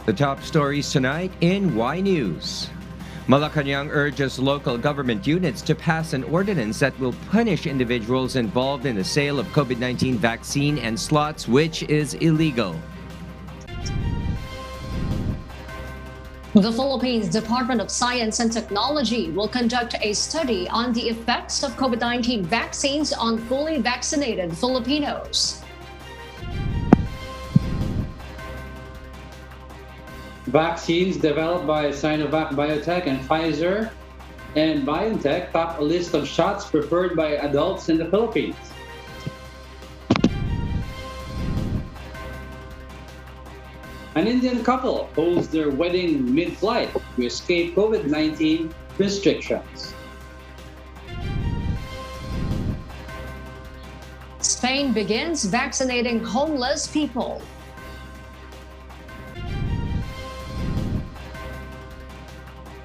The top stories tonight in Y News. Malacanang urges local government units to pass an ordinance that will punish individuals involved in the sale of COVID-19 vaccine and slots, which is illegal. The Philippines Department of Science and Technology will conduct a study on the effects of COVID-19 vaccines on fully vaccinated Filipinos. Vaccines developed by Sinovac Biotech and Pfizer and BioNTech top a list of shots preferred by adults in the Philippines. An Indian couple holds their wedding mid-flight to escape COVID-19 restrictions. Spain begins vaccinating homeless people.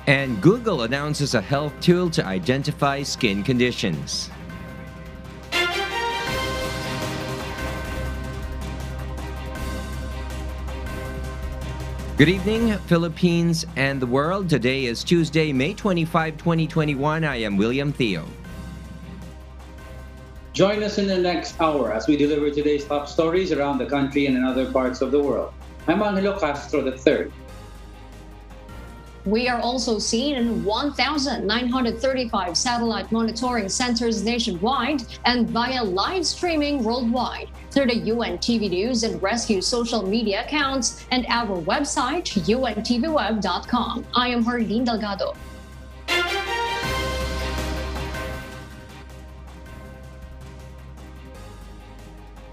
And Google announces a health tool to identify skin conditions. Good evening, Philippines and the world. Today is Tuesday, May 25, 2021. I am William Theo. Join us in the next hour as we deliver today's top stories around the country and in other parts of the world. I'm Angelo Castro III. We are also seen in 1,935 satellite monitoring centers nationwide and via live streaming worldwide through the UNTV News and Rescue social media accounts and our website, untvweb.com. I am Hardin Delgado.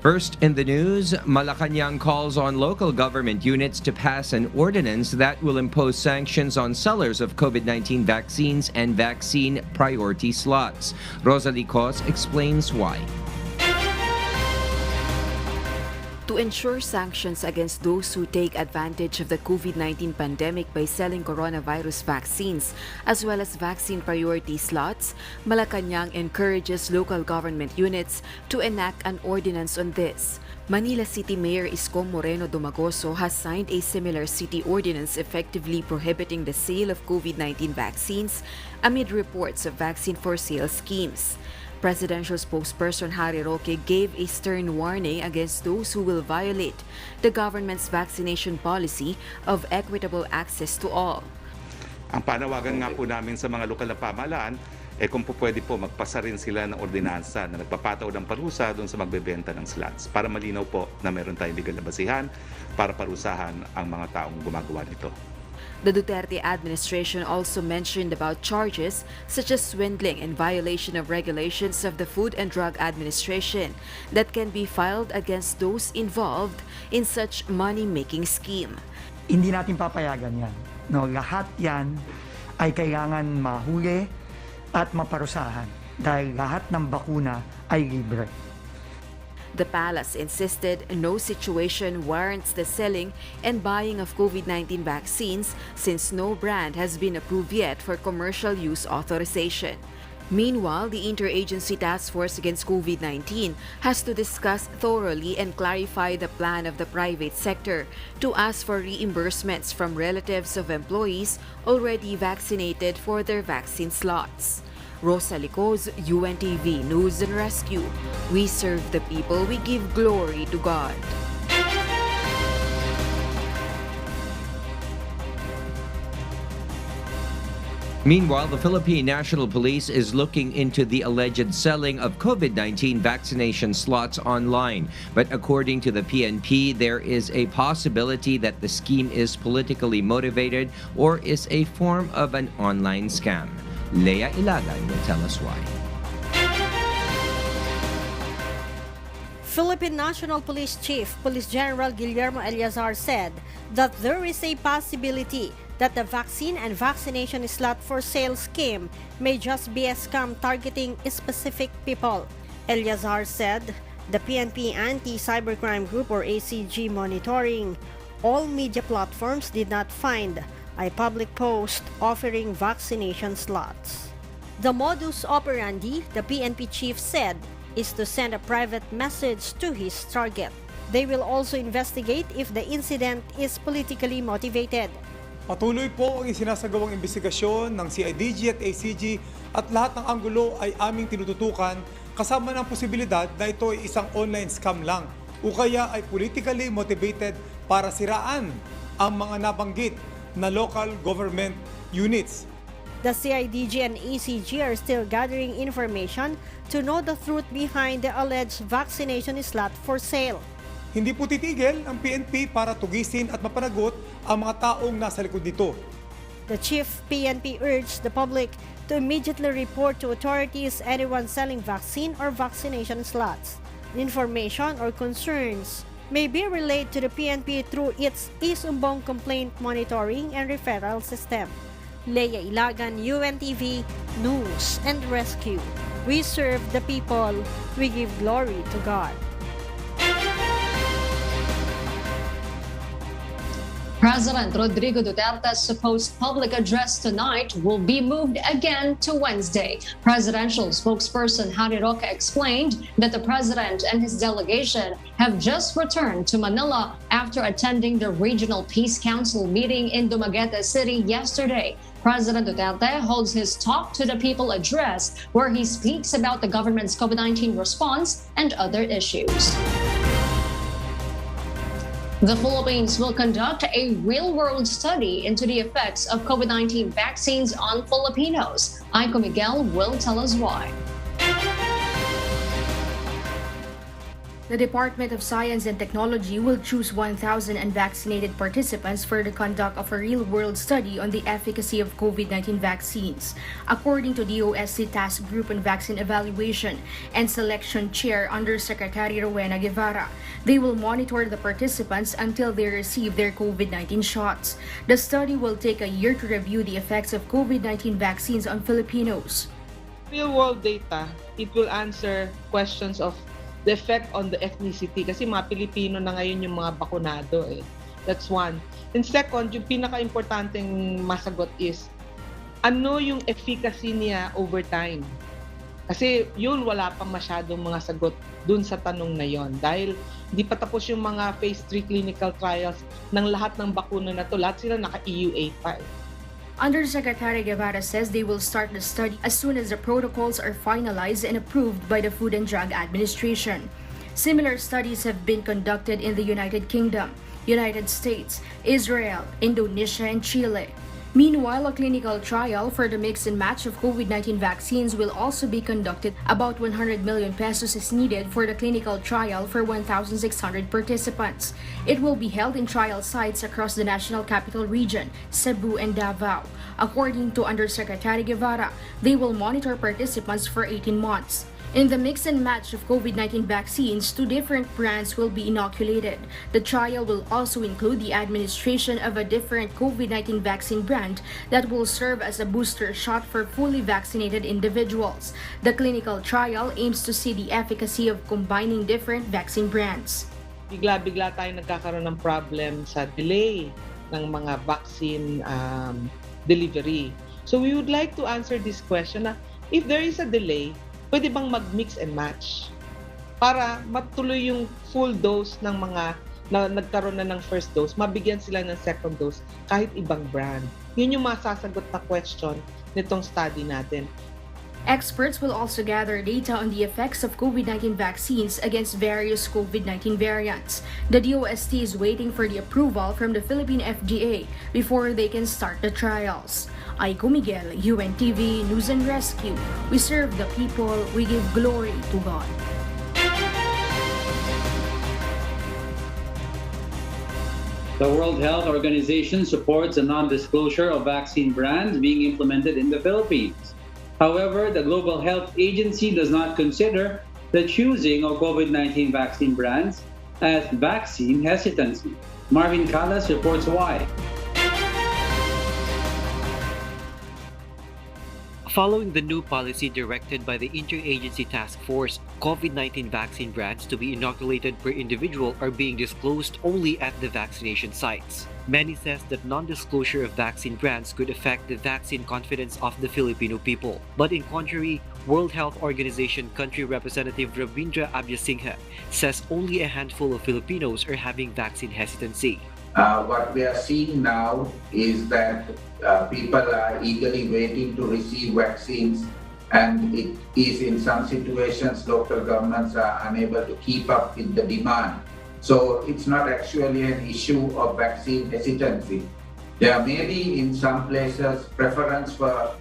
First in the news, Malacanang calls on local government units to pass an ordinance that will impose sanctions on sellers of COVID-19 vaccines and vaccine priority slots. Rosalie Cos explains why. To ensure sanctions against those who take advantage of the COVID-19 pandemic by selling coronavirus vaccines as well as vaccine priority slots, Malacanang encourages local government units to enact an ordinance on this. Manila City Mayor Isko Moreno Dumagoso has signed a similar city ordinance effectively prohibiting the sale of COVID-19 vaccines amid reports of vaccine for sale schemes. Presidential spokesperson Harry Roque gave a stern warning against those who will violate the government's vaccination policy of equitable access to all. Ang panawagan nga po namin sa mga lokal na pamahalaan, kung po pwede po magpasa rin sila ng ordinansa na nagpapataw ng parusa doon sa magbebenta ng slots para malinaw po na meron tayong legal na basihan para parusahan ang mga taong gumagawa nito. The Duterte administration also mentioned about charges such as swindling and violation of regulations of the Food and Drug Administration that can be filed against those involved in such money-making scheme. Hindi natin papayagan yan. No, lahat yan ay kailangan mahuli at maparusahan dahil lahat ng bakuna ay libre. The palace insisted no situation warrants the selling and buying of COVID-19 vaccines since no brand has been approved yet for commercial use authorization. Meanwhile, the Interagency Task Force Against COVID-19 has to discuss thoroughly and clarify the plan of the private sector to ask for reimbursements from relatives of employees already vaccinated for their vaccine slots. Rosalie Cos, UNTV News and Rescue. We serve the people, we give glory to God. Meanwhile, the Philippine National Police is looking into the alleged selling of COVID-19 vaccination slots online. But according to the PNP, there is a possibility that the scheme is politically motivated or is a form of an online scam. Leia Ilagan will tell us why. Philippine National Police Chief Police General Guillermo Eleazar said that there is a possibility that the vaccine and vaccination slot for sale scheme may just be a scam targeting specific people. Eleazar said the PNP Anti-Cybercrime Group or ACG monitoring all media platforms did not find a public post offering vaccination slots. The modus operandi, the PNP chief said, is to send a private message to his target. They will also investigate if the incident is politically motivated. Patuloy po ang isinasagawang investigasyon ng CIDG at ACG at lahat ng anggulo ay aming tinututukan kasama ng posibilidad na ito ay isang online scam lang o kaya ay politically motivated para siraan ang mga nabanggit na local government units. The CIDG and ACG are still gathering information to know the truth behind the alleged vaccination slot for sale. Hindi po titigil ang PNP para tugisin at mapanagot ang mga taong nasa likod nito. The chief PNP urged the public to immediately report to authorities anyone selling vaccine or vaccination slots. Information or concerns may be relayed to the PNP through its Isumbong Complaint Monitoring and Referral System. Leia Ilagan, UNTV, News and Rescue. We serve the people. We give glory to God. President Rodrigo Duterte's supposed public address tonight will be moved again to Wednesday. Presidential spokesperson Harry Roque explained that the president and his delegation have just returned to Manila after attending the Regional Peace Council meeting in Dumaguete City yesterday. President Duterte holds his Talk to the People address where he speaks about the government's COVID-19 response and other issues. The Philippines will conduct a real-world study into the effects of COVID-19 vaccines on Filipinos. Aiko Miguel will tell us why. The Department of Science and Technology will choose 1,000 unvaccinated participants for the conduct of a real-world study on the efficacy of COVID-19 vaccines. According to DOSC Task Group on Vaccine Evaluation and Selection Chair Undersecretary Rowena Guevara, they will monitor the participants until they receive their COVID-19 shots. The study will take a year to review the effects of COVID-19 vaccines on Filipinos. Real-world data, it will answer questions of the effect on the ethnicity kasi mga Pilipino na ngayon yung mga bakunado eh. That's one. And second, yung pinaka-importanteng masagot is ano yung efficacy niya over time. Kasi yun wala pang masyadong mga sagot dun sa tanong na yon dahil hindi pa tapos yung mga phase 3 clinical trials ng lahat ng bakuna na to. Lahat sila naka-EUA pa eh. Undersecretary Guevara says they will start the study as soon as the protocols are finalized and approved by the Food and Drug Administration. Similar studies have been conducted in the United Kingdom, United States, Israel, Indonesia, and Chile. Meanwhile, a clinical trial for the mix and match of COVID-19 vaccines will also be conducted. About 100 million pesos is needed for the clinical trial for 1,600 participants. It will be held in trial sites across the National Capital Region, Cebu, and Davao. According to Undersecretary Guevara, they will monitor participants for 18 months. In the mix and match of COVID-19 vaccines, 2 different brands will be inoculated. The trial will also include the administration of a different COVID-19 vaccine brand that will serve as a booster shot for fully vaccinated individuals. The clinical trial aims to see the efficacy of combining different vaccine brands. Bigla-bigla tayo nagkakaroon ng problem sa delay ng mga vaccine delivery. So we would like to answer this question na if there is a delay, pwede bang mag-mix and match para matuloy yung full dose ng mga na nagkaroon na ng first dose, mabigyan sila ng second dose kahit ibang brand. Yun yung masasagot na question nitong study natin. Experts will also gather data on the effects of COVID-19 vaccines against various COVID-19 variants. The DOST is waiting for the approval from the Philippine FDA before they can start the trials. Aiko Miguel, UNTV News and Rescue. We serve the people, we give glory to God. The World Health Organization supports the non-disclosure of vaccine brands being implemented in the Philippines. However, the Global Health Agency does not consider the choosing of COVID-19 vaccine brands as vaccine hesitancy. Marvin Callas reports why. Following the new policy directed by the Interagency Task Force, COVID-19 vaccine brands to be inoculated per individual are being disclosed only at the vaccination sites. Many says that non-disclosure of vaccine brands could affect the vaccine confidence of the Filipino people. But in contrary, World Health Organization Country Representative Ravindra Abyasinghe says only a handful of Filipinos are having vaccine hesitancy. What we are seeing now is that people are eagerly waiting to receive vaccines, and it is in some situations local governments are unable to keep up with the demand. So it's not actually an issue of vaccine hesitancy. There may be in some places preference for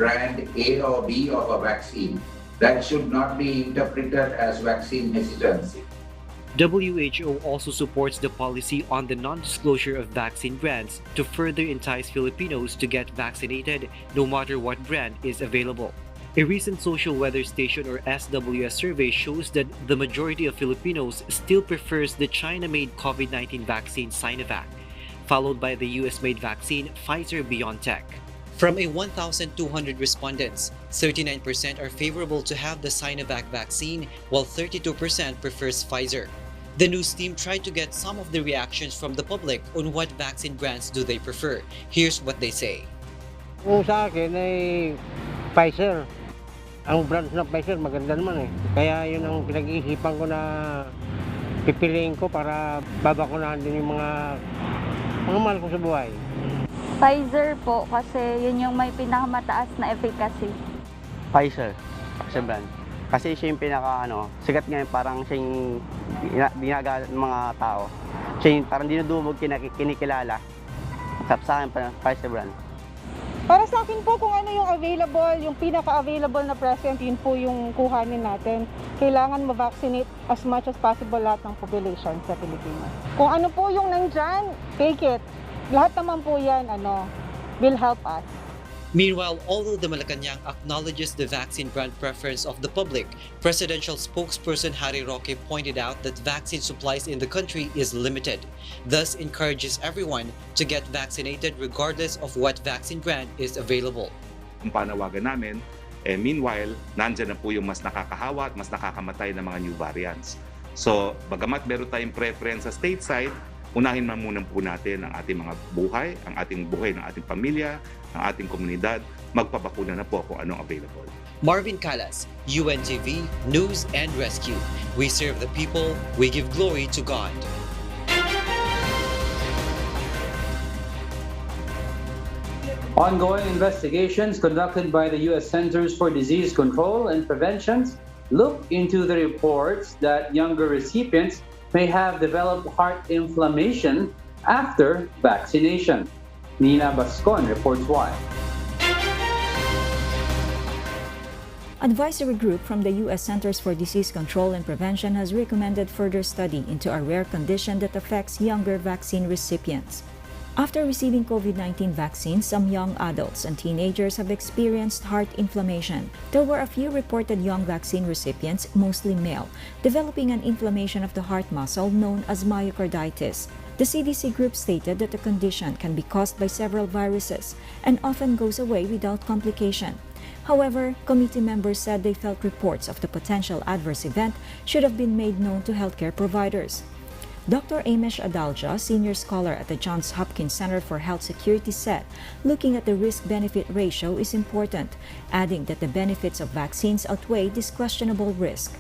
brand A or B of a vaccine. That should not be interpreted as vaccine hesitancy. WHO also supports the policy on the non-disclosure of vaccine brands to further entice Filipinos to get vaccinated no matter what brand is available. A recent Social Weather Station or SWS survey shows that the majority of Filipinos still prefers the China-made COVID-19 vaccine Sinovac, followed by the US-made vaccine Pfizer-BioNTech. From a 1,200 respondents, 39% are favorable to have the Sinovac vaccine, while 32% prefers Pfizer. The news team tried to get some of the reactions from the public on what vaccine brands do they prefer. Here's what they say. Kung sa akin ay Pfizer. Ang brand ng Pfizer maganda naman eh. Kaya yun ang pinag-iisipan ko na pipiliin ko para babakunahan din yung mga mahal ko sa buhay. Pfizer po kasi yun yung may pinakamataas na efficacy. Pfizer sa brand. Kasi siya yung sikat ngayon, parang siya yung ginagawa ng mga tao. Siya yung parang dinudumog kinikilala. Sa akin pa Pfizer brand. Para sa akin po kung ano yung available, yung pinaka-available na present, yun po yung kuhanin natin. Kailangan ma-vaccinate as much as possible lahat ng population sa Pilipinas. Kung ano po yung nandyan, take it. Lahat naman po yan, will help us. Meanwhile, although the Malacanang acknowledges the vaccine brand preference of the public, presidential spokesperson Harry Roque pointed out that vaccine supplies in the country is limited, thus encourages everyone to get vaccinated regardless of what vaccine brand is available. Ang panawagan namin, meanwhile, nandyan na po yung mas nakakahawa at mas nakakamatay na mga new variants. So, bagamat meron tayong preference sa stateside, unahin man muna po natin ang ating mga buhay, ang ating buhay ng ating pamilya, ng ating komunidad, magpabakuna na po kung anong available. Marvin Calas, UNTV, News and Rescue. We serve the people, we give glory to God. Ongoing investigations conducted by the U.S. Centers for Disease Control and Prevention look into the reports that younger recipients may have developed heart inflammation after vaccination. Nina Bascon reports why. Advisory group from the U.S. Centers for Disease Control and Prevention has recommended further study into a rare condition that affects younger vaccine recipients. After receiving COVID-19 vaccines, some young adults and teenagers have experienced heart inflammation. There were a few reported young vaccine recipients, mostly male, developing an inflammation of the heart muscle known as myocarditis. The CDC group stated that the condition can be caused by several viruses and often goes away without complication. However, committee members said they felt reports of the potential adverse event should have been made known to healthcare providers. Dr. Amesh Adalja, senior scholar at the Johns Hopkins Center for Health Security, said looking at the risk-benefit ratio is important, adding that the benefits of vaccines outweigh this questionable risk.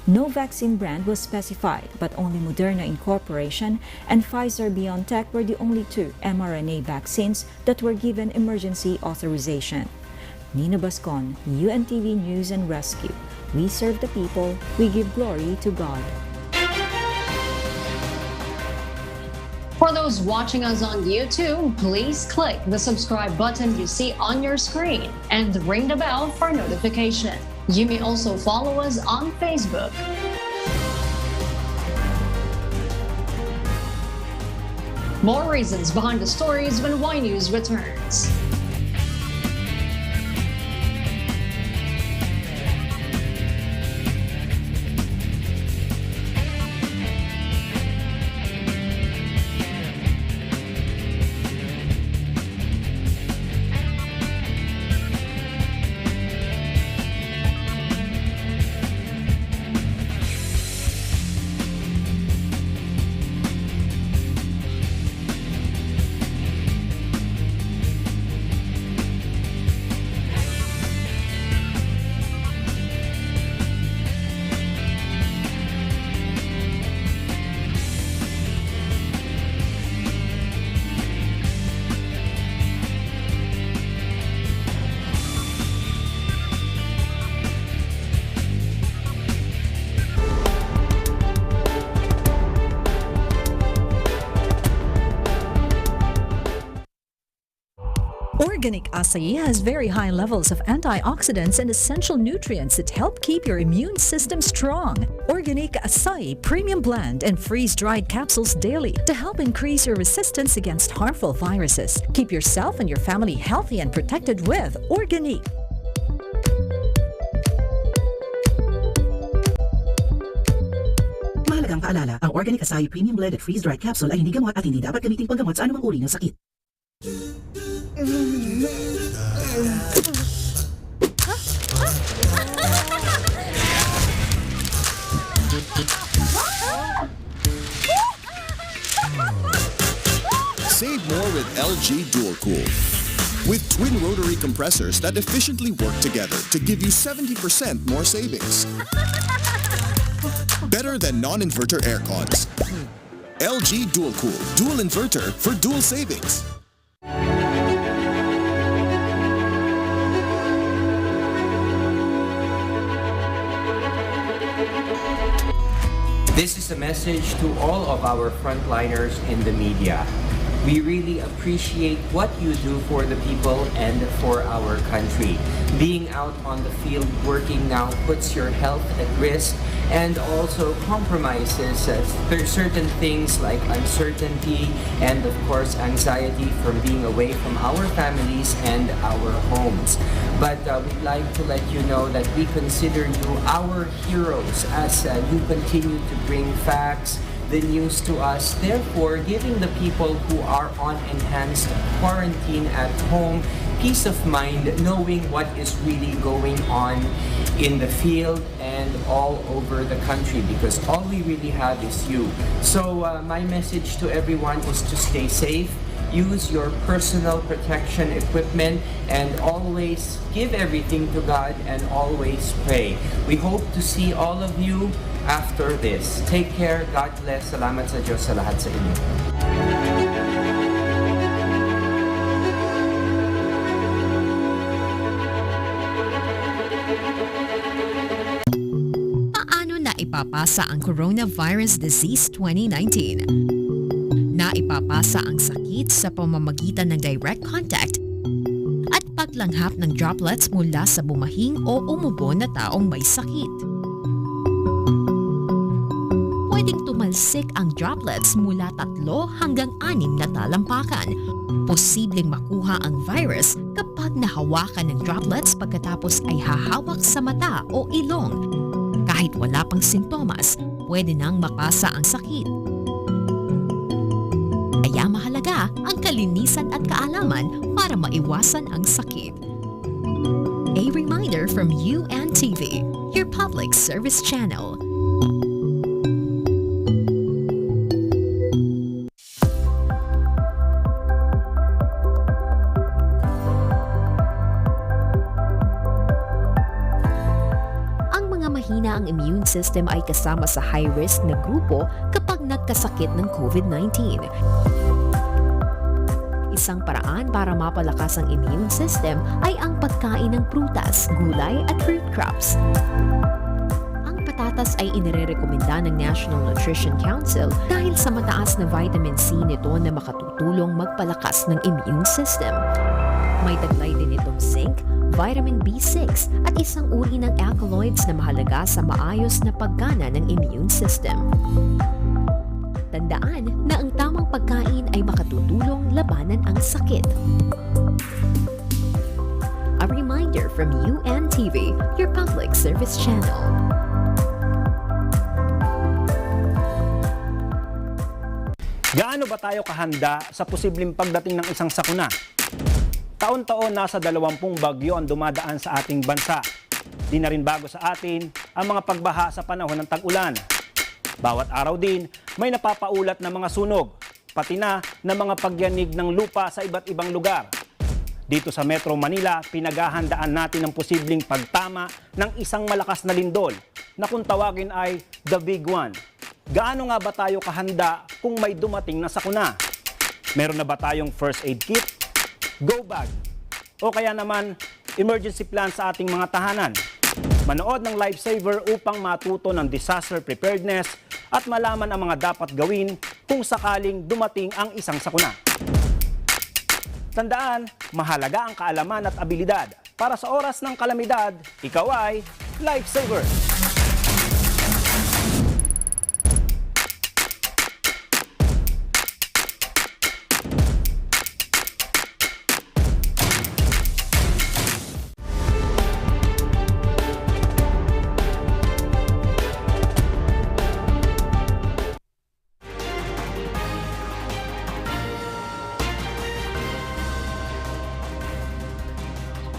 No vaccine brand was specified, but only Moderna Incorporation and Pfizer-BioNTech were the only two mRNA vaccines that were given emergency authorization. Nina Bascon, UNTV News and Rescue. We serve the people, we give glory to God. For those watching us on YouTube, please click the subscribe button you see on your screen and ring the bell for notification. You may also follow us on Facebook. More reasons behind the stories when Y News returns. Organic acai has very high levels of antioxidants and essential nutrients that help keep your immune system strong. Organic acai Premium Blend and freeze-dried capsules daily to help increase your resistance against harmful viruses. Keep yourself and your family healthy and protected with Organic. Mahalagang paalala, ang Organic Acai Premium Blended Freeze-Dried Capsule ay hindi gamot at hindi dapat gamitin panggamot sa anumang uri ng sakit. Save more with LG Dual Cool. With twin rotary compressors that efficiently work together to give you 70% more savings. Better than non-inverter air cons. LG Dual Cool, dual inverter for dual savings. This is a message to all of our frontliners in the media. We really appreciate what you do for the people and for our country. Being out on the field working now puts your health at risk and also compromises certain things like uncertainty and of course anxiety from being away from our families and our homes. But we'd like to let you know that we consider you our heroes as you continue to bring facts, the news to us, therefore giving the people who are on enhanced quarantine at home peace of mind knowing what is really going on in the field and all over the country, because all we really have is you. So my message to everyone is to stay safe, use your personal protection equipment, and always give everything to God and always pray. We hope to see all of you after this. Take care. God bless. Salamat sa Diyos sa lahat sa inyo. Paano na ipapasa ang coronavirus disease 2019? Naipapasa ang sakit sa pamamagitan ng direct contact at paglanghap ng droplets mula sa bumahing o umubo na taong may sakit. Pwedeng tumalsik ang droplets mula 3 hanggang 6 na talampakan. Posibleng makuha ang virus kapag nahawakan ng droplets pagkatapos ay hahawak sa mata o ilong. Kahit wala pang sintomas, pwede nang mapasa ang sakit. Kaya mahalaga ang kalinisan at kaalaman para maiwasan ang sakit. A reminder from UNTV, your public service channel. Mahina ang immune system ay kasama sa high-risk na grupo kapag nagkasakit ng COVID-19. Isang paraan para mapalakas ang immune system ay ang pagkain ng prutas, gulay at fruit crops. Ang patatas ay inirerekomenda ng National Nutrition Council dahil sa mataas na vitamin C nito na makatutulong magpalakas ng immune system. May taglay din itong zinc, vitamin B6 at isang uri ng alkaloids na mahalaga sa maayos na paggana ng immune system. Tandaan na ang tamang pagkain ay makatutulong labanan ang sakit. A reminder from UNTV, your public service channel. Gaano ba tayo kahanda sa posibleng pagdating ng isang sakuna? Taon-taon nasa 20 bagyo ang dumadaan sa ating bansa. Di na rin bago sa atin ang mga pagbaha sa panahon ng tag-ulan. Bawat araw din may napapaulat na mga sunog, pati na mga pagyanig ng lupa sa iba't ibang lugar. Dito sa Metro Manila, pinaghahandaan natin ang posibleng pagtama ng isang malakas na lindol na kung tawagin ay The Big One. Gaano nga ba tayo kahanda kung may dumating na sakuna? Meron na ba tayong first aid kit, go bag, o kaya naman emergency plan sa ating mga tahanan? Manood ng Lifesaver upang matuto ng disaster preparedness at malaman ang mga dapat gawin kung sakaling dumating ang isang sakuna. Tandaan, mahalaga ang kaalaman at abilidad. Para sa oras ng kalamidad, ikaw ay lifesaver.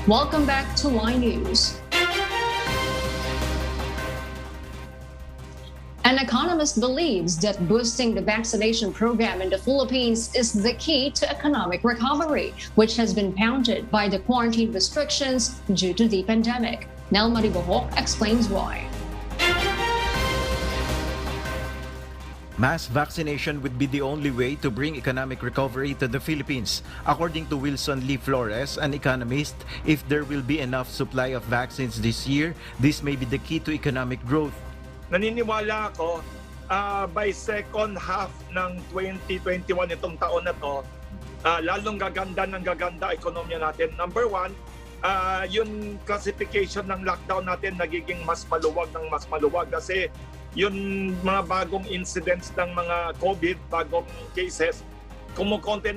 Welcome back to Y News. An economist believes that boosting the vaccination program in the Philippines is the key to economic recovery, which has been pounded by the quarantine restrictions due to the pandemic. Nel Maribohok explains why. Mass vaccination would be the only way to bring economic recovery to the Philippines. According to Wilson Lee Flores, an economist, if there will be enough supply of vaccines this year, this may be the key to economic growth. Naniniwala ako by second half ng 2021 itong taon na to, lalong gaganda ekonomiya natin. Number one, yung classification ng lockdown natin nagiging mas maluwag kasi yung mga bagong incidents ng mga COVID, bagong cases, kumukonte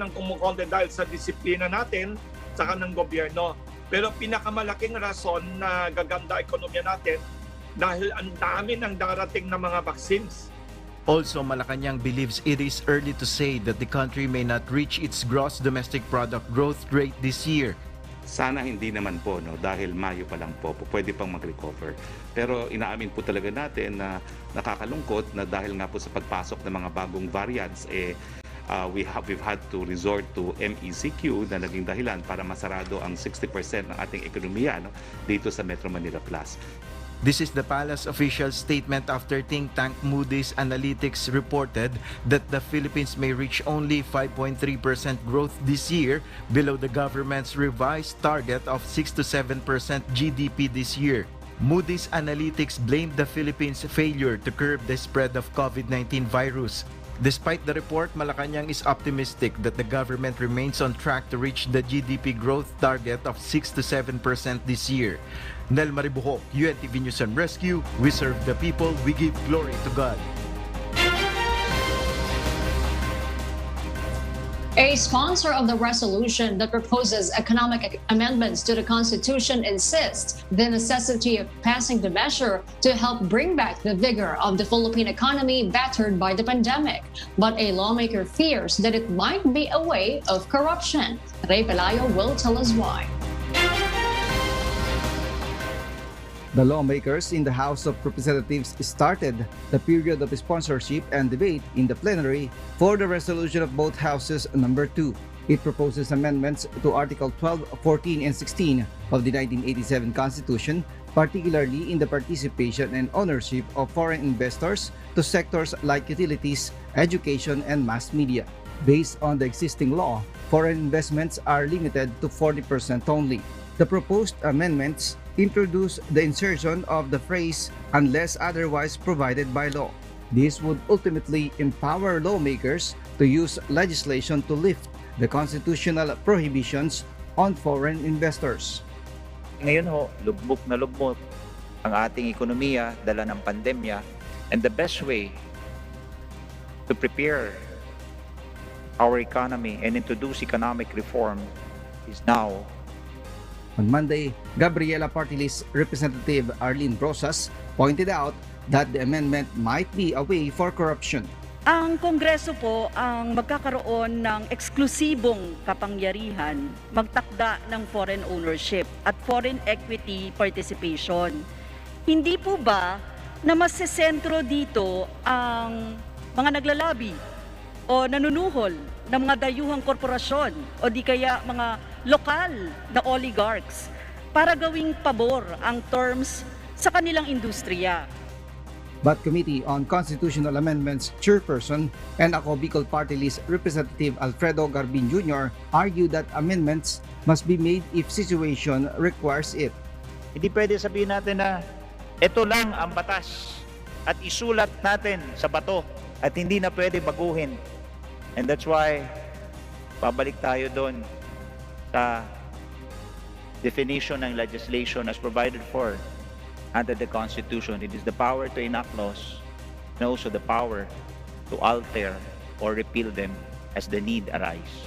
dahil sa disiplina natin saka ng gobyerno. Pero pinakamalaking rason na gaganda ekonomiya natin dahil ang dami ng darating na mga vaccines. Also, Malacanang believes it is early to say that the country may not reach its gross domestic product growth rate this year. Sana hindi naman po, no, dahil Mayo pa lang po, pwede pang mag-recover. Pero inaamin po talaga natin na nakakalungkot na dahil nga po sa pagpasok ng mga bagong variants, we've had to resort to MECQ na naging dahilan para masarado ang 60% ng ating ekonomiya, no, dito sa Metro Manila Plus. This is the Palace official statement after think tank Moody's Analytics reported that the Philippines may reach only 5.3% growth this year, below the government's revised target of 6 to 7% GDP this year. Moody's Analytics blamed the Philippines' failure to curb the spread of COVID-19 virus. Despite the report, Malacanang is optimistic that the government remains on track to reach the GDP growth target of 6 to 7% this year. Nel Maribohok, UNTV News and Rescue. We serve the people, we give glory to God. A sponsor of the resolution that proposes economic amendments to the Constitution insists the necessity of passing the measure to help bring back the vigor of the Philippine economy battered by the pandemic. But a lawmaker fears that it might be a way of corruption. Ray Pelayo will tell us why. The lawmakers in the House of Representatives started the period of sponsorship and debate in the plenary for the resolution of both houses number 2. It proposes amendments to Article 12, 14, and 16 of the 1987 Constitution, particularly in the participation and ownership of foreign investors to sectors like utilities, education, and mass media. Based on the existing law, foreign investments are limited to 40% only. The proposed amendments introduce the insertion of the phrase unless otherwise provided by law. This would ultimately empower lawmakers to use legislation to lift the constitutional prohibitions on foreign investors. Ngayon ho, lugmok na lugmok ang ating ekonomiya dala ng pandemya, and the best way to prepare our economy and introduce economic reform is now. On Monday, Gabriela Party List Representative Arlene Rosas pointed out that the amendment might be a way for corruption. Ang Kongreso po ang magkakaroon ng eksklusibong kapangyarihan magtakda ng foreign ownership at foreign equity participation. Hindi po ba na masesentro dito ang mga naglalabi o nanunuhol ng mga dayuhang korporasyon o di kaya mga lokal na oligarchs para gawing pabor ang terms sa kanilang industriya? But Committee on Constitutional Amendments Chairperson and ako Bicol Party List Representative Alfredo Garbin Jr. argued that amendments must be made if situation requires it. Hindi pwede sabihin natin na ito lang ang batas at isulat natin sa bato at hindi na pwede baguhin. And that's why babalik tayo doon sa definition ng legislation as provided for under the Constitution. It is the power to enact laws and also the power to alter or repeal them as the need arise.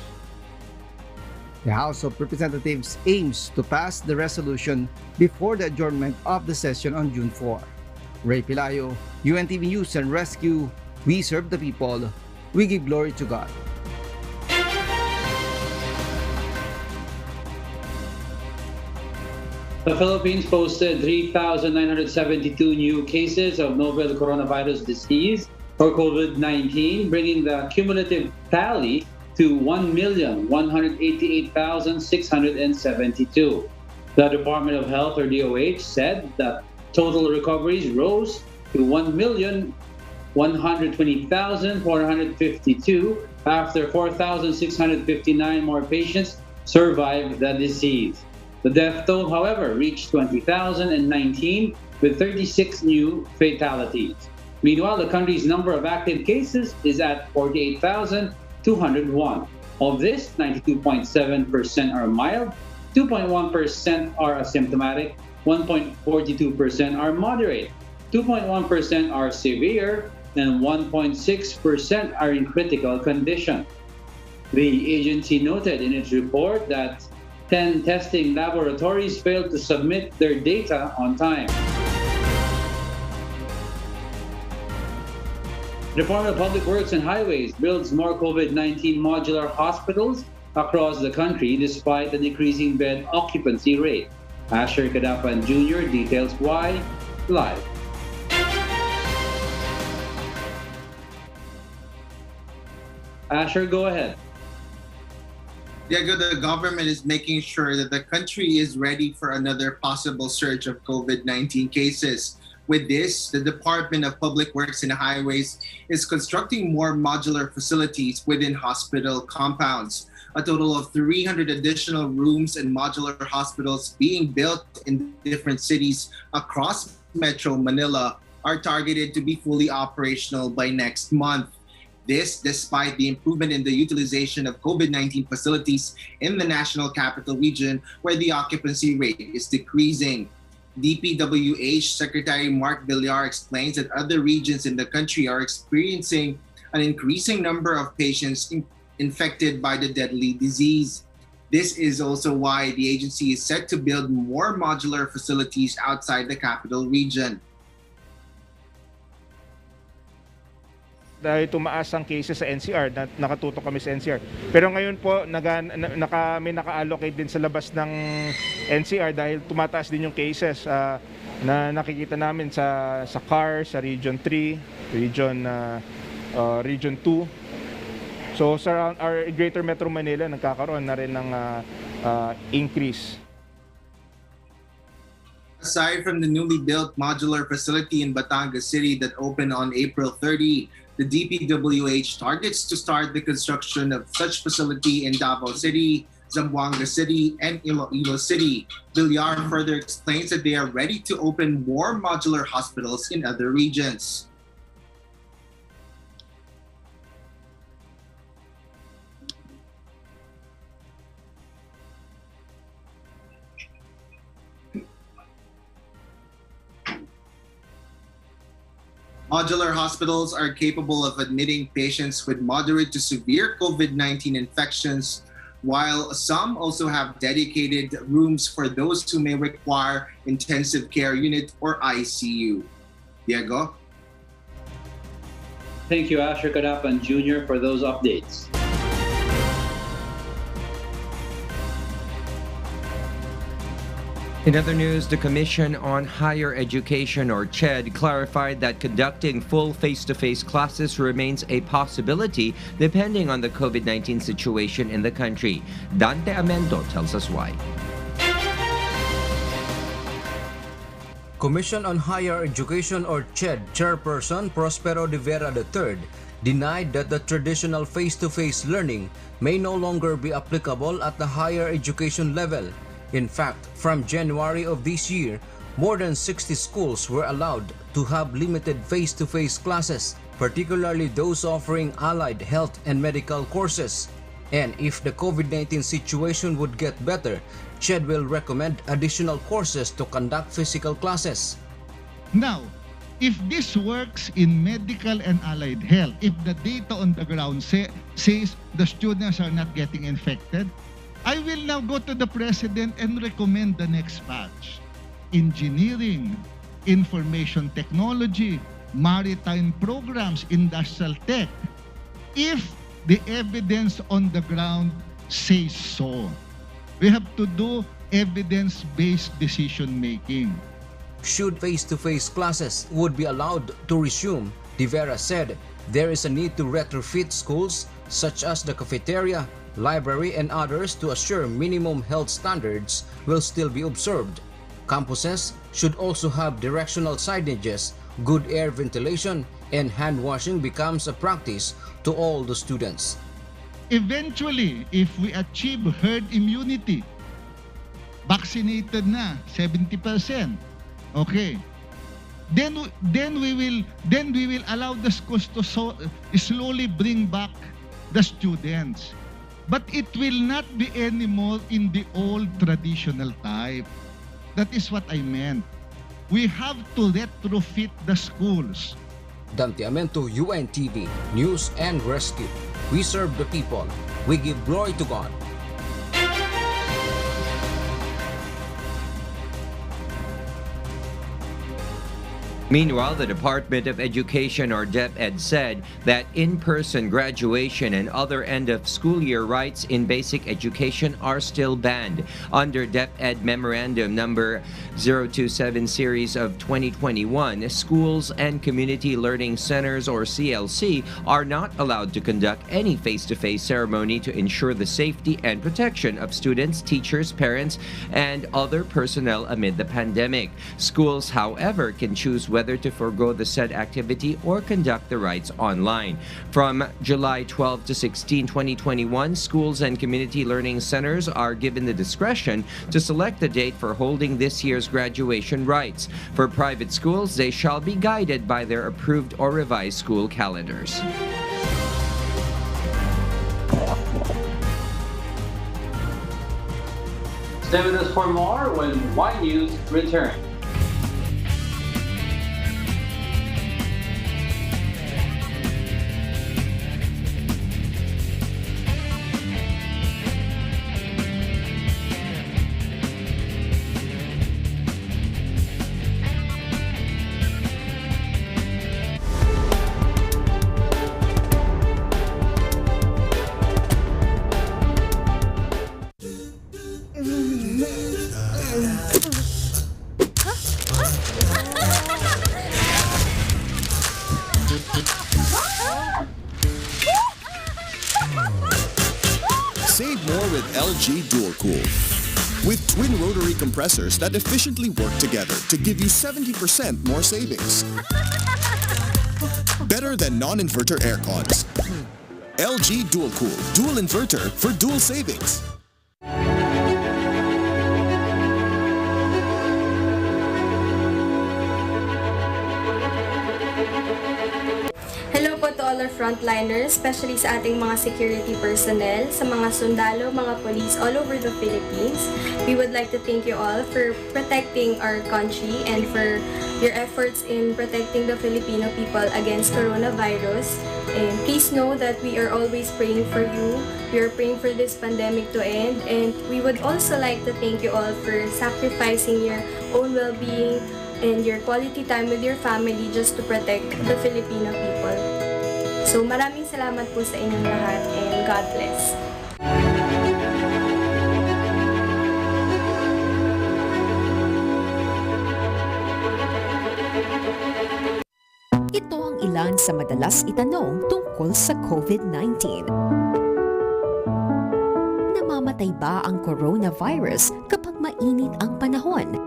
The House of Representatives aims to pass the resolution before the adjournment of the session on June 4. Ray Pilayo, UNTV News and Rescue. We serve the people. We give glory to God. The Philippines posted 3,972 new cases of novel coronavirus disease or COVID-19, bringing the cumulative tally to 1,188,672. The Department of Health, or DOH, said that total recoveries rose to 1,120,452 after 4,659 more patients survived the disease. The death toll, however, reached 20,019 with 36 new fatalities. Meanwhile, the country's number of active cases is at 48,201. Of this, 92.7% are mild, 2.1% are asymptomatic, 1.42% are moderate, 2.1% are severe, and 1.6% are in critical condition. The agency noted in its report that 10 testing laboratories failed to submit their data on time. The Department of Public Works and Highways builds more COVID-19 modular hospitals across the country despite the decreasing bed occupancy rate. Asher Kadapan Jr. details why live. Asher, go ahead. Diego, the government is making sure that the country is ready for another possible surge of COVID-19 cases. With this, the Department of Public Works and Highways is constructing more modular facilities within hospital compounds. A total of 300 additional rooms and modular hospitals being built in different cities across Metro Manila are targeted to be fully operational by next month. This despite the improvement in the utilization of COVID-19 facilities in the National Capital Region, where the occupancy rate is decreasing. DPWH Secretary Mark Villar explains that other regions in the country are experiencing an increasing number of patients infected by the deadly disease. This is also why the agency is set to build more modular facilities outside the capital region. Dahil tumaas ang cases sa NCR, nakatutok kami sa NCR. Pero ngayon po, may naka-allocate din sa labas ng NCR dahil tumataas din yung cases na nakikita namin sa CAR, sa Region 3, Region 2. So sa our Greater Metro Manila, nagkakaroon na rin ng increase. Aside from the newly built modular facility in Batangas City that opened on April 30, the DPWH targets to start the construction of such facility in Davao City, Zamboanga City, and Iloilo City. Villar further explains that they are ready to open more modular hospitals in other regions. Modular hospitals are capable of admitting patients with moderate to severe COVID-19 infections, while some also have dedicated rooms for those who may require intensive care unit or ICU. Diego? Thank you, Asher Kadapan Jr. for those updates. In other news, the Commission on Higher Education, or CHED, clarified that conducting full face-to-face classes remains a possibility depending on the COVID-19 situation in the country. Dante Amento tells us why. Commission on Higher Education, or CHED, Chairperson Prospero de Vera III denied that the traditional face-to-face learning may no longer be applicable at the higher education level. In fact, from January of this year, more than 60 schools were allowed to have limited face-to-face classes, particularly those offering allied health and medical courses. And if the COVID-19 situation would get better, CHED will recommend additional courses to conduct physical classes. Now, if this works in medical and allied health, if the data on the ground says the students are not getting infected, I will now go to the President and recommend the next batch. Engineering, information technology, maritime programs, industrial tech. If the evidence on the ground says so, we have to do evidence-based decision-making. Should face-to-face classes would be allowed to resume, De Vera said there is a need to retrofit schools such as the cafeteria, library, and others to assure minimum health standards will still be observed. Campuses should also have directional signages, good air ventilation, and hand washing becomes a practice to all the students. Eventually, if we achieve herd immunity, vaccinated na 70%, okay, then we will allow the schools to slowly bring back the students. But it will not be anymore in the old traditional type. That is what I meant. We have to retrofit the schools. Dante Amento, UNTV, News and Rescue. We serve the people. We give glory to God. Meanwhile, the Department of Education, or DepEd, said that in-person graduation and other end-of-school year rites in basic education are still banned. Under DepEd Memorandum Number 027 Series of 2021, schools and community learning centers, or CLC, are not allowed to conduct any face-to-face ceremony to ensure the safety and protection of students, teachers, parents, and other personnel amid the pandemic. Schools, however, can choose whether to forego the said activity or conduct the rites online. From July 12 to 16, 2021, schools and community learning centers are given the discretion to select the date for holding this year's graduation rites. For private schools, they shall be guided by their approved or revised school calendars. Stay with us for more when Y News returns. Save more with LG Dual Cool. With twin rotary compressors that efficiently work together to give you 70% more savings. Better than non-inverter air cons. LG Dual Cool, dual inverter for dual savings. Hello po to all our frontliners, especially sa ating mga security personnel, sa mga sundalo, mga police all over the Philippines. We would like to thank you all for protecting our country and for your efforts in protecting the Filipino people against coronavirus. And please know that we are always praying for you. We are praying for this pandemic to end. And we would also like to thank you all for sacrificing your own well-being and your quality time with your family just to protect the Filipino people. So maraming salamat po sa inyong lahat and God bless. Ito ang ilan sa madalas itanong tungkol sa COVID-19. Namamatay ba ang coronavirus kapag mainit ang panahon?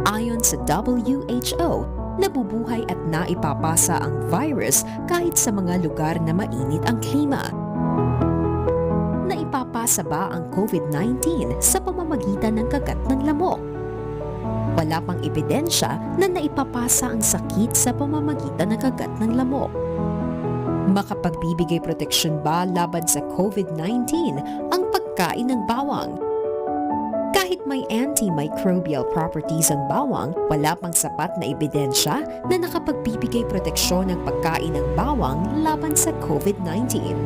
Ayon sa WHO, nabubuhay at naipapasa ang virus kahit sa mga lugar na mainit ang klima. Naipapasa ba ang COVID-19 sa pamamagitan ng kagat ng lamok? Wala pang ebidensya na naipapasa ang sakit sa pamamagitan ng kagat ng lamok. Makapagbibigay proteksyon ba laban sa COVID-19 ang pagkain ng bawang? Kahit may antimicrobial properties ang bawang, wala pang sapat na ebidensya na nakapagbibigay proteksyon ng pagkain ng bawang laban sa COVID-19.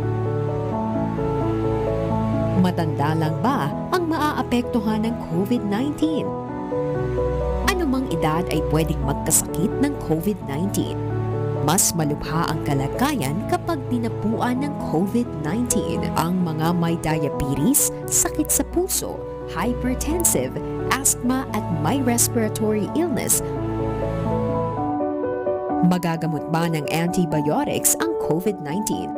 Matanda lang ba ang maaapektuhan ng COVID-19? Anumang edad ay pwedeng magkasakit ng COVID-19. Mas malubha ang kalagayan kapag dinapuan ng COVID-19. Ang mga may diabetes, sakit sa puso, hypertensive, asthma at may respiratory illness. Magagamot ba ng antibiotics ang COVID-19?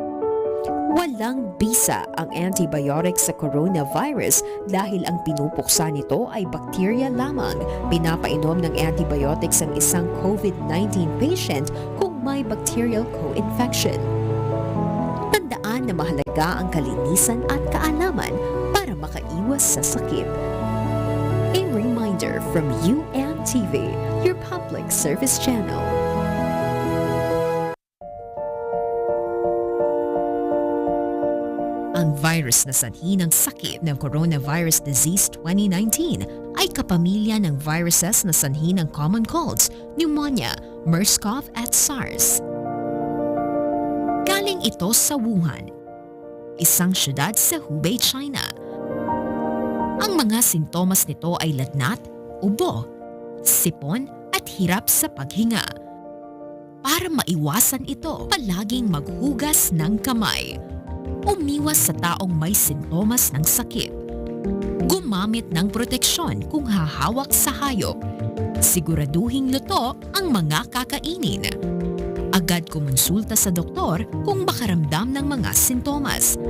Walang bisa ang antibiotics sa coronavirus dahil ang pinupuksa nito ay bakterya lamang. Pinapainom ng antibiotics ang isang COVID-19 patient kung may bacterial co-infection. Tandaan na mahalaga ang kalinisan at kaalaman para makaiwas sa sakit. A reminder from UNTV, your public service channel. Ang virus na sanhi ng sakit ng Coronavirus Disease 2019 ay kapamilya ng viruses na sanhi ng common colds, pneumonia, MERS-CoV at SARS. Galing ito sa Wuhan, isang syudad sa Hubei, China. Ang mga sintomas nito ay lagnat, ubo, sipon at hirap sa paghinga. Para maiwasan ito, palaging maghugas ng kamay. Umiwas sa taong may sintomas ng sakit. Gumamit ng proteksyon kung hahawak sa hayop. Siguraduhing luto ang mga kakainin. Agad kumonsulta sa doktor kung makaramdam ng mga sintomas.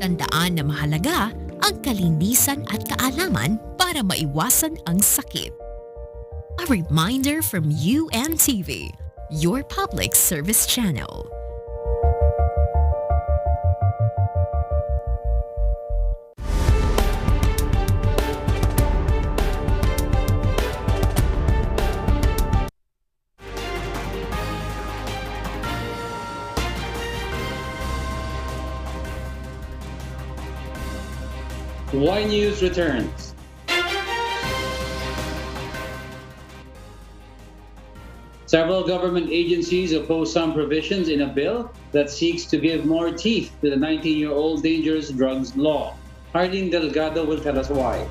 Tandaan na mahalaga ang kalinisan at kaalaman para maiwasan ang sakit. A reminder from UNTV, your public service channel. Y News returns. Several government agencies oppose some provisions in a bill that seeks to give more teeth to the 19-year-old dangerous drugs law. Arlene Delgado will tell us why.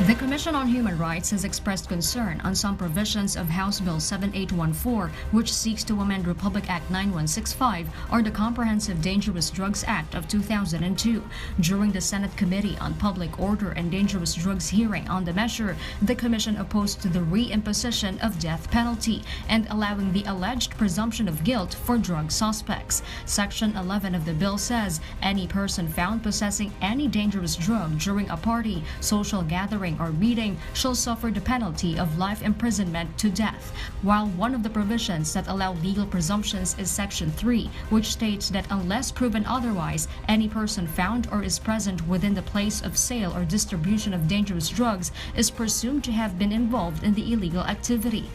The Commission on Human Rights has expressed concern on some provisions of House Bill 7814, which seeks to amend Republic Act 9165 or the Comprehensive Dangerous Drugs Act of 2002. During the Senate Committee on Public Order and Dangerous Drugs hearing on the measure, the Commission opposed to the reimposition of death penalty and allowing the alleged presumption of guilt for drug suspects. Section 11 of the bill says any person found possessing any dangerous drug during a party, social gathering, or meeting shall suffer the penalty of life imprisonment to death, while one of the provisions that allow legal presumptions is Section 3, which states that unless proven otherwise, any person found or is present within the place of sale or distribution of dangerous drugs is presumed to have been involved in the illegal activity.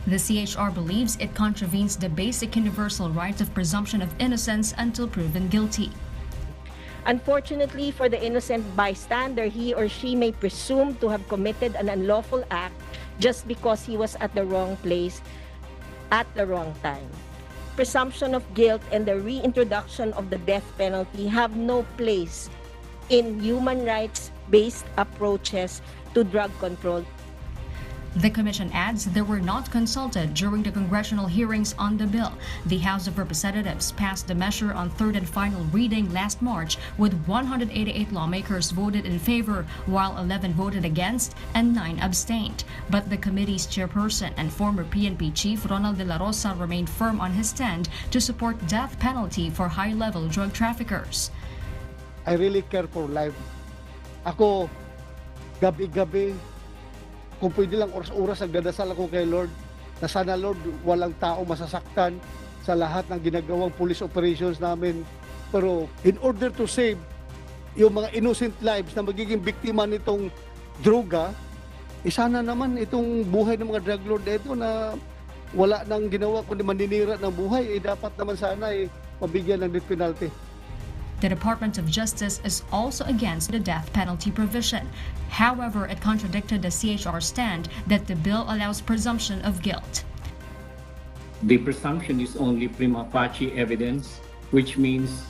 The CHR believes it contravenes the basic universal right of presumption of innocence until proven guilty. Unfortunately for the innocent bystander, he or she may presume to have committed an unlawful act just because he was at the wrong place at the wrong time. Presumption of guilt and the reintroduction of the death penalty have no place in human rights-based approaches to drug control. The Commission adds they were not consulted during the congressional hearings on the bill. The House of Representatives passed the measure on third and final reading last March, with 188 lawmakers voted in favor, while 11 voted against and 9 abstained. But the committee's chairperson and former PNP chief Ronald De La Rosa remained firm on his stand to support death penalty for high-level drug traffickers. I really care for life. Ako, gabi-gabi, kung pwede lang oras-oras nagdadasal ako kay Lord na sana Lord walang tao masasaktan sa lahat ng ginagawang police operations namin. Pero in order to save yung mga innocent lives na magiging biktima nitong droga, sana naman itong buhay ng mga drug lord ito na wala nang ginawa kundi maninira ng buhay, dapat naman sana mabigyan ng death penalty. The Department of Justice is also against the death penalty provision. However, it contradicted the CHR stand that the bill allows presumption of guilt. The presumption is only prima facie evidence, which means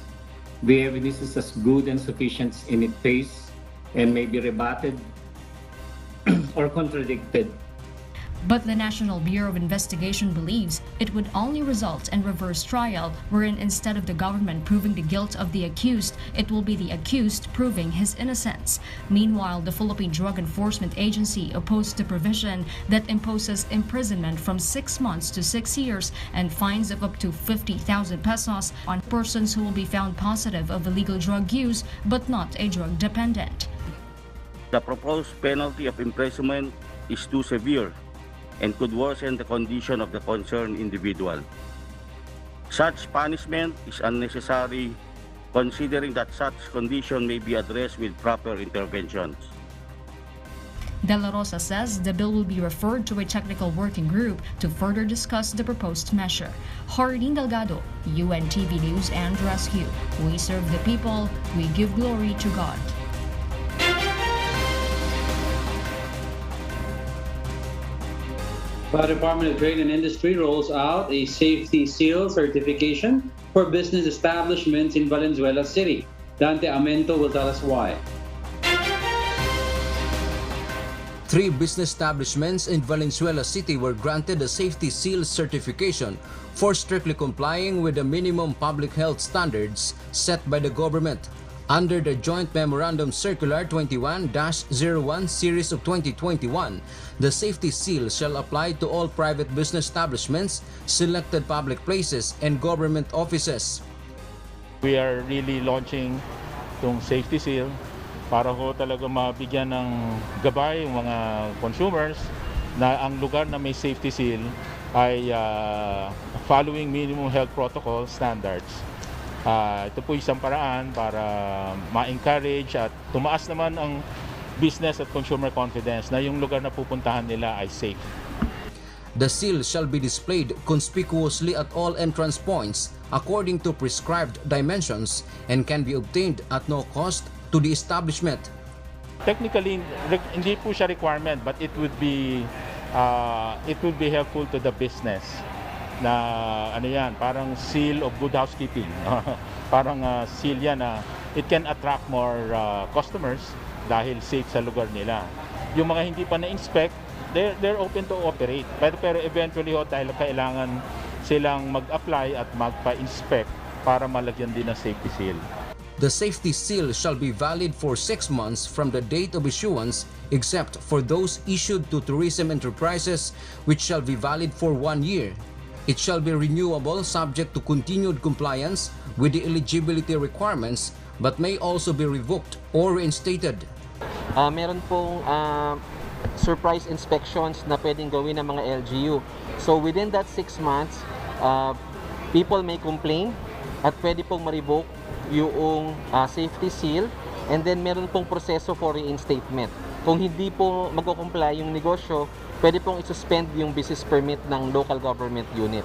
the evidence is as good and sufficient in its face and may be rebutted or contradicted. But the National Bureau of Investigation believes it would only result in reverse trial, wherein instead of the government proving the guilt of the accused, it will be the accused proving his innocence. Meanwhile, the Philippine Drug Enforcement Agency opposed the provision that imposes imprisonment from 6 months to 6 years and fines of up to 50,000 pesos on persons who will be found positive of illegal drug use but not a drug dependent. The proposed penalty of imprisonment is too severe and could worsen the condition of the concerned individual. Such punishment is unnecessary considering that such condition may be addressed with proper interventions. De La Rosa says the bill will be referred to a technical working group to further discuss the proposed measure. Hardin Delgado, UNTV News and Rescue. We serve the people, we give glory to God. The Department of Trade and Industry rolls out a safety seal certification for business establishments in Valenzuela City. Dante Amento will tell us why. 3 business establishments in Valenzuela City were granted a safety seal certification for strictly complying with the minimum public health standards set by the government. Under the Joint Memorandum Circular 21-01 Series of 2021, the safety seal shall apply to all private business establishments, selected public places, and government offices. We are really launching itong safety seal para ho talaga mabigyan ng gabay yung mga consumers na ang lugar na may safety seal ay following minimum health protocol standards. Ito po isang paraan para ma-encourage at tumaas naman ang business at consumer confidence na yung lugar na pupuntahan nila ay safe. The seal shall be displayed conspicuously at all entrance points according to prescribed dimensions and can be obtained at no cost to the establishment. Technically, hindi po siya requirement but it would be helpful to the business. Na ano yan, parang seal of good housekeeping. Parang seal yan na it can attract more customers dahil safe sa lugar nila. Yung mga hindi pa na-inspect, they're open to operate. Pero eventually dahil kailangan silang mag-apply at magpa-inspect para malagyan din ng safety seal. The safety seal shall be valid for 6 months from the date of issuance except for those issued to tourism enterprises which shall be valid for 1 year. It shall be renewable subject to continued compliance with the eligibility requirements but may also be revoked or reinstated. Meron pong surprise inspections na pwedeng gawin ng mga LGU. So within that 6 months, people may complain at pwede pong ma-revoke yung safety seal and then meron pong proseso for reinstatement. Kung hindi po mag-comply yung negosyo, pwede pong isuspend yung business permit ng local government unit.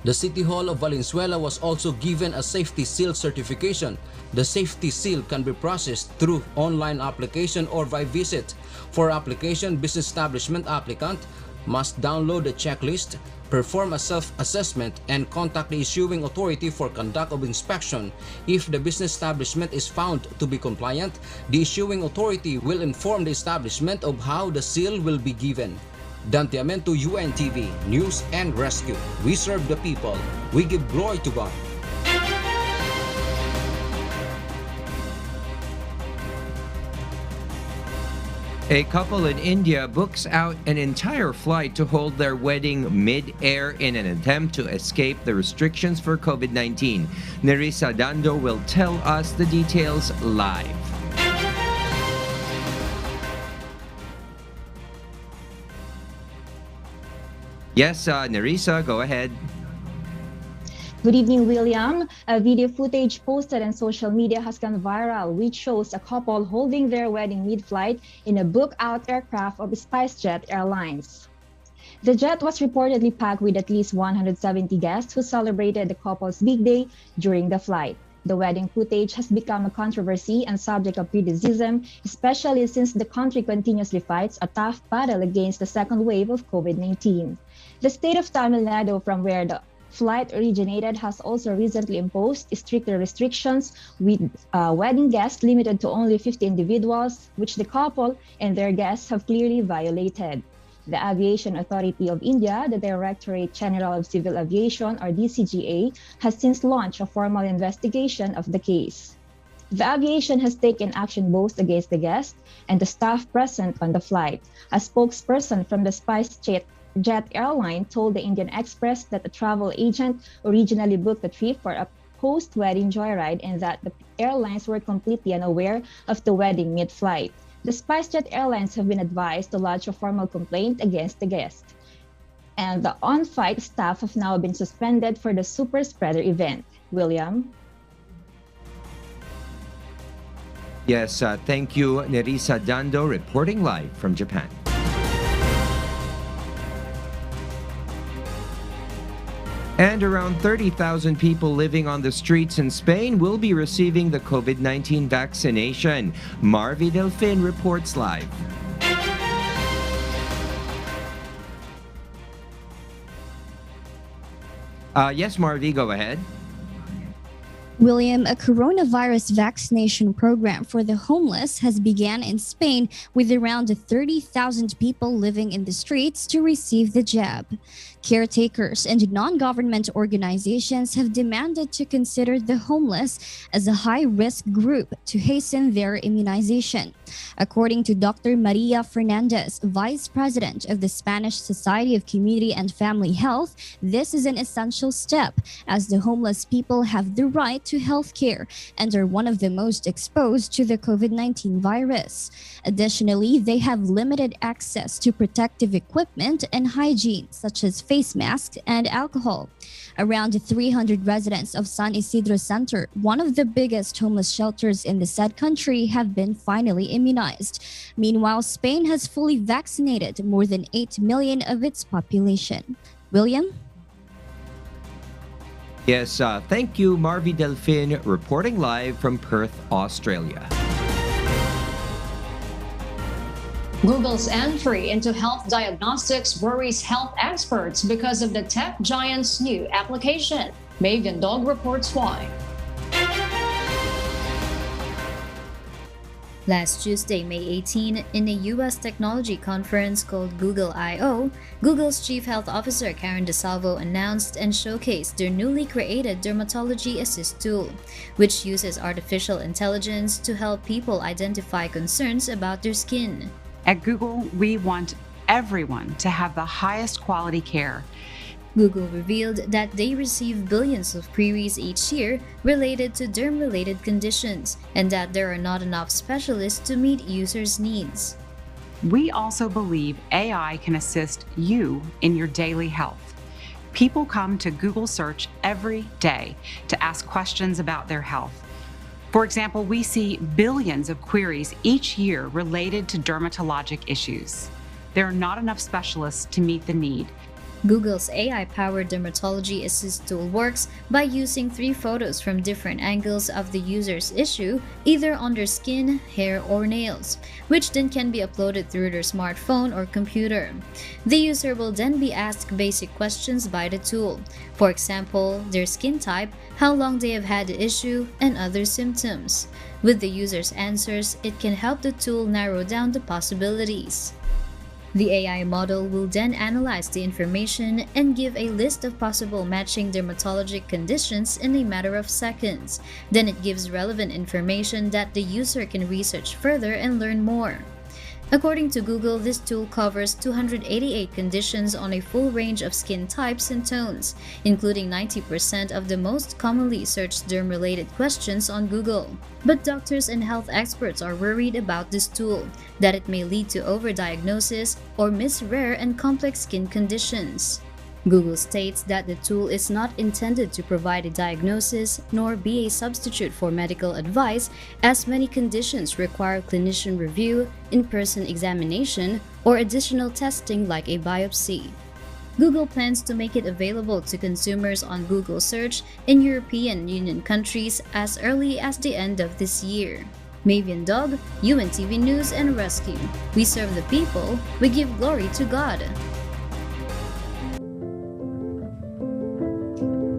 The City Hall of Valenzuela was also given a safety seal certification. The safety seal can be processed through online application or by visit. For application, business establishment applicant must download a checklist, perform a self-assessment, and contact the issuing authority for conduct of inspection. If the business establishment is found to be compliant, the issuing authority will inform the establishment of how the seal will be given. Dante Amento, UNTV, News and Rescue. We serve the people. We give glory to God. A couple in India books out an entire flight to hold their wedding mid-air in an attempt to escape the restrictions for COVID-19. Nerissa Dando will tell us the details live. Yes, Nerissa, go ahead. Good evening, William. A video footage posted on social media has gone viral, which shows a couple holding their wedding mid-flight in a booked-out aircraft of SpiceJet Airlines. The jet was reportedly packed with at least 170 guests who celebrated the couple's big day during the flight. The wedding footage has become a controversy and subject of criticism, especially since the country continuously fights a tough battle against the second wave of COVID-19. The state of Tamil Nadu, from where the flight originated, has also recently imposed stricter restrictions with wedding guests limited to only 50 individuals, which the couple and their guests have clearly violated. The Aviation Authority of India, the Directorate General of Civil Aviation, or DCGA, has since launched a formal investigation of the case. The aviation has taken action both against the guests and the staff present on the flight. A spokesperson from the SpiceJet airline told the Indian Express that a travel agent originally booked the trip for a post-wedding joyride and that the airlines were completely unaware of the wedding mid-flight. The SpiceJet Airlines have been advised to lodge a formal complaint against the guest. And the on-flight staff have now been suspended for the super spreader event. William? Yes, thank you, Nerissa Dando, reporting live from Japan. And around 30,000 people living on the streets in Spain will be receiving the COVID-19 vaccination. Marvi Delfin reports live. Yes, Marvi, go ahead. William, a coronavirus vaccination program for the homeless has begun in Spain with around 30,000 people living in the streets to receive the jab. Caretakers and non-government organizations have demanded to consider the homeless as a high-risk group to hasten their immunization. According to Dr. Maria Fernandez, Vice President of the Spanish Society of Community and Family Health, this is an essential step as the homeless people have the right to health care and are one of the most exposed to the COVID-19 virus. Additionally, they have limited access to protective equipment and hygiene, such as face masks and alcohol. Around 300 residents of San Isidro Center, one of the biggest homeless shelters in the said country, have been finally immunized. Meanwhile, Spain has fully vaccinated more than 8 million of its population. William? Yes, thank you, Marvi Delfin, reporting live from Perth, Australia. Google's entry into health diagnostics worries health experts because of the tech giant's new application. Megan Dog reports why. Last Tuesday, May 18, in a U.S. technology conference called Google I/O, Google's Chief Health Officer Karen DeSalvo announced and showcased their newly created Dermatology Assist tool, which uses artificial intelligence to help people identify concerns about their skin. At Google, we want everyone to have the highest quality care. Google revealed that they receive billions of queries each year related to derm-related conditions and that there are not enough specialists to meet users' needs. We also believe AI can assist you in your daily health. People come to Google Search every day to ask questions about their health. For example, we see billions of queries each year related to dermatologic issues. There are not enough specialists to meet the need. Google's AI-powered Dermatology Assist tool works by using 3 photos from different angles of the user's issue, either on their skin, hair, or nails, which then can be uploaded through their smartphone or computer. The user will then be asked basic questions by the tool. For example, their skin type, how long they have had the issue, and other symptoms. With the user's answers, it can help the tool narrow down the possibilities. The AI model will then analyze the information and give a list of possible matching dermatologic conditions in a matter of seconds. Then it gives relevant information that the user can research further and learn more. According to Google, this tool covers 288 conditions on a full range of skin types and tones, including 90% of the most commonly searched derm-related questions on Google. But doctors and health experts are worried about this tool, that it may lead to overdiagnosis or miss rare and complex skin conditions. Google states that the tool is not intended to provide a diagnosis nor be a substitute for medical advice, as many conditions require clinician review, in-person examination, or additional testing like a biopsy. Google plans to make it available to consumers on Google Search in European Union countries as early as the end of this year. Mavian Dog, UNTV News and Rescue. We serve the people, we give glory to God.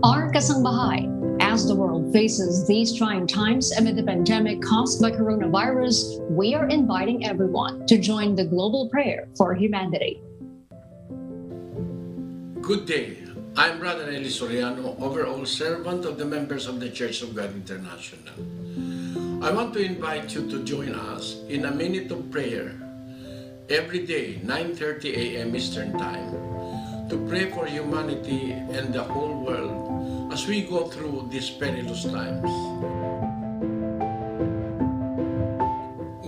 Our kasangbahay. As the world faces these trying times amid the pandemic caused by coronavirus, we are inviting everyone to join the global prayer for humanity. Good day. I'm Brother Eli Soriano, overall servant of the members of the Church of God International. I want to invite you to join us in a minute of prayer every day, 9:30 a.m. Eastern Time, to pray for humanity and the whole world as we go through these perilous times.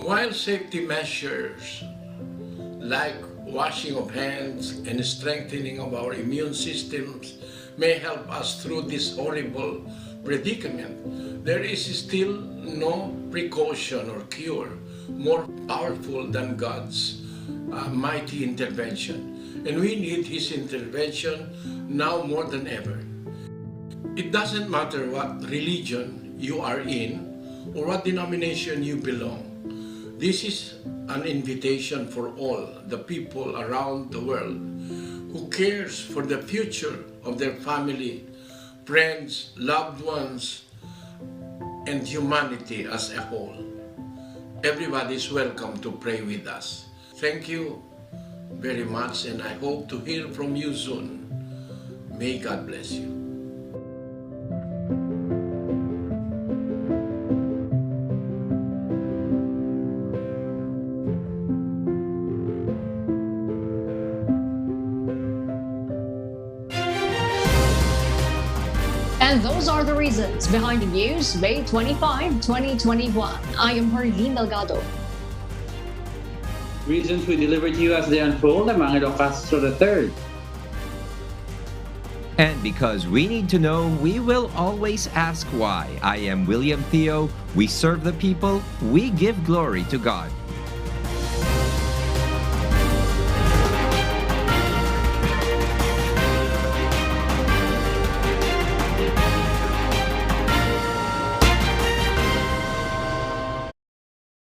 While safety measures like washing of hands and strengthening of our immune systems may help us through this horrible predicament, there is still no precaution or cure more powerful than God's mighty intervention. And we need His intervention now more than ever. It doesn't matter what religion you are in or what denomination you belong. This is an invitation for all the people around the world who cares for the future of their family, friends, loved ones, and humanity as a whole. Everybody is welcome to pray with us. Thank you very much, and I hope to hear from you soon. May God bless you. And those are the reasons behind the news, May 25, 2021. I am Harleen Delgado. Reasons we deliver to you as they unfold. I'm Angelo Castro III. And because we need to know, we will always ask why. I am William Theo. We serve the people. We give glory to God.